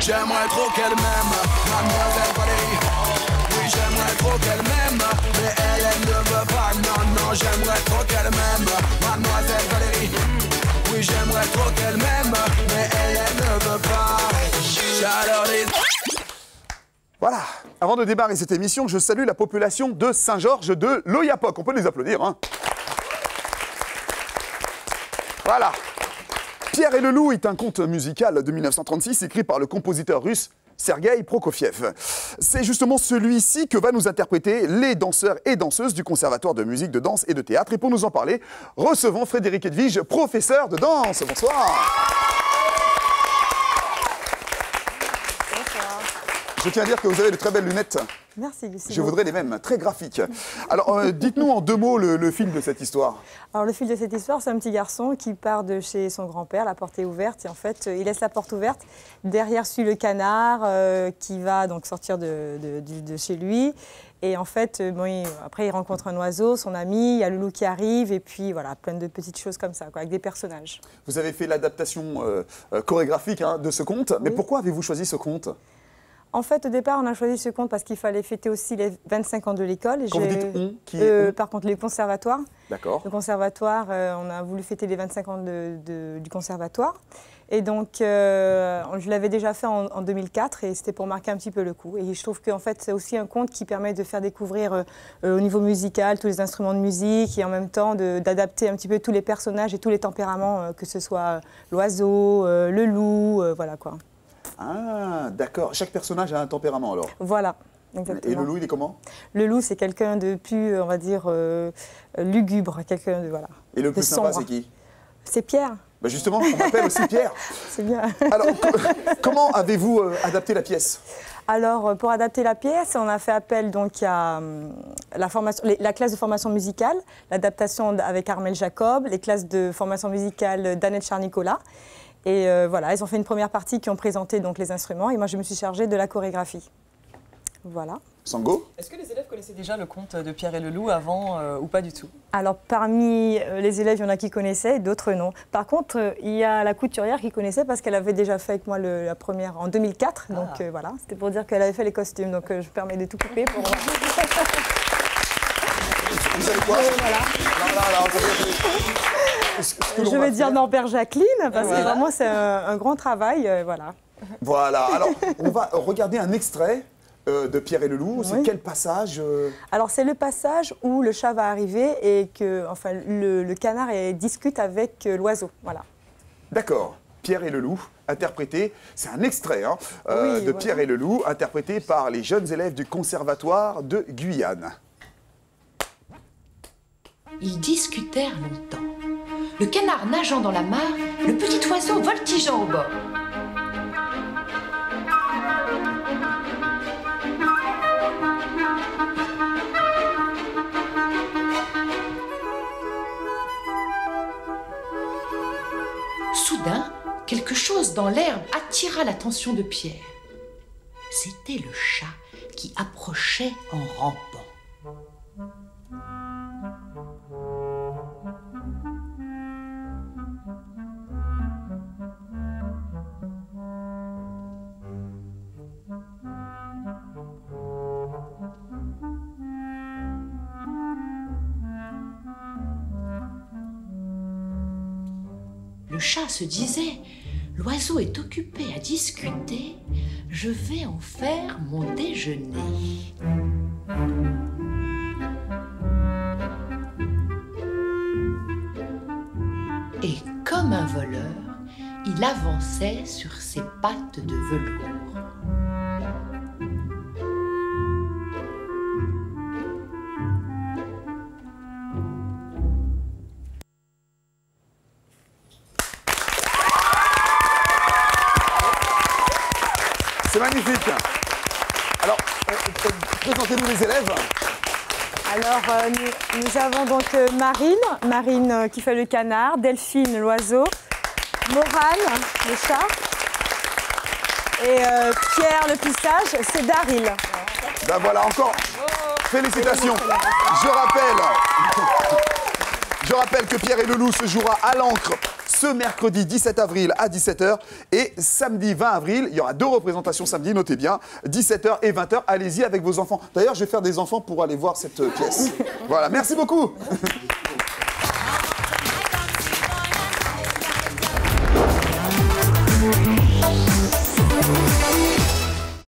J'aimerais trop qu'elle m'aime, mademoiselle Valérie. Oui, j'aimerais trop qu'elle m'aime, mais elle ne veut pas. Non, non, j'aimerais trop qu'elle m'aime, mademoiselle Valérie. Oui, j'aimerais trop qu'elle m'aime, mais elle ne veut pas. Chaleur des... Voilà. Avant de démarrer cette émission, je salue la population de Saint-Georges de l'Oyapock. On peut les applaudir, hein. Voilà. Pierre et le Loup est un conte musical de 1936 écrit par le compositeur russe Sergueï Prokofiev. C'est justement celui-ci que va nous interpréter les danseurs et danseuses du Conservatoire de musique, de danse et de théâtre. Et pour nous en parler, recevons Frédéric Edwige, professeur de danse. Bonsoir. Je tiens à dire que vous avez de très belles lunettes. Merci, Lucie. Je voudrais les mêmes, très graphiques. Alors, dites-nous en 2 mots le fil de cette histoire. Alors, le fil de cette histoire, c'est un petit garçon qui part de chez son grand-père, la porte est ouverte, et en fait, il laisse la porte ouverte. Derrière suit le canard qui va donc sortir de chez lui. Et en fait, après, il rencontre un oiseau, son ami, il y a le loup qui arrive, et puis voilà, plein de petites choses comme ça, quoi, avec des personnages. Vous avez fait l'adaptation chorégraphique de ce conte, oui. Mais pourquoi avez-vous choisi ce conte ? En fait, au départ, on a choisi ce conte parce qu'il fallait fêter aussi les 25 ans de l'école. Quand vous dites on, qui est par contre, les conservatoires. D'accord. Le conservatoire, on a voulu fêter les 25 ans du conservatoire. Et donc, je l'avais déjà fait en 2004 et c'était pour marquer un petit peu le coup. Et je trouve qu'en fait, c'est aussi un conte qui permet de faire découvrir au niveau musical tous les instruments de musique et en même temps d'adapter un petit peu tous les personnages et tous les tempéraments, que ce soit l'oiseau, le loup, voilà quoi. Ah, d'accord. Chaque personnage a un tempérament, alors. Voilà, exactement. Et le loup, il est comment? Le loup, c'est quelqu'un de plus, on va dire, lugubre, quelqu'un de, voilà. Et le plus sympa, c'est qui? C'est Pierre. Ben justement, on m'appelle aussi Pierre. C'est bien. Alors, comment avez-vous adapté la pièce? Alors, pour adapter la pièce, on a fait appel donc à la classe de formation musicale, l'adaptation avec Armel Jacob, les classes de formation musicale d'Annette Charnicola. Et voilà, ils ont fait une première partie qui ont présenté donc les instruments et moi je me suis chargée de la chorégraphie. Voilà. Sango? Est-ce que les élèves connaissaient déjà le conte de Pierre et le Loup avant ou pas du tout? Alors parmi les élèves, il y en a qui connaissaient et d'autres non. Par contre, il y a la couturière qui connaissait parce qu'elle avait déjà fait avec moi la première en 2004. Ah. Donc voilà, c'était pour dire qu'elle avait fait les costumes. Donc je me permets de tout couper pour... Vous savez quoi? Voilà. Je vais dire Norbert Jacqueline, parce que vraiment c'est un grand travail, voilà. Voilà, alors on va regarder un extrait de Pierre et le Loup. C'est quel passage? Alors c'est le passage où le chat va arriver et que enfin, le canard discute avec l'oiseau, voilà. D'accord. Pierre et le Loup, interprété, c'est un extrait hein, oui, de Pierre et le Loup, interprété par les jeunes élèves du Conservatoire de Guyane. Ils discutèrent longtemps. Le canard nageant dans la mare, le petit oiseau voltigeant au bord. Soudain, quelque chose dans l'herbe attira l'attention de Pierre. C'était le chat qui approchait en rampant. Le chat se disait, l'oiseau est occupé à discuter, je vais en faire mon déjeuner. Et comme un voleur, il avançait sur ses pattes de velours. C'est magnifique. Alors, présentez-nous les élèves. Alors, nous avons donc Marine qui fait le canard, Delphine l'oiseau, Morane le chat et Pierre le plus sage, c'est Daryl. Ben voilà, encore. Félicitations. Je rappelle que Pierre et le Loup se jouera à l'encre ce mercredi 17 avril à 17h et samedi 20 avril. Il y aura 2 représentations samedi, notez bien, 17h et 20h. Allez-y avec vos enfants. D'ailleurs, je vais faire des enfants pour aller voir cette pièce. Voilà, merci beaucoup.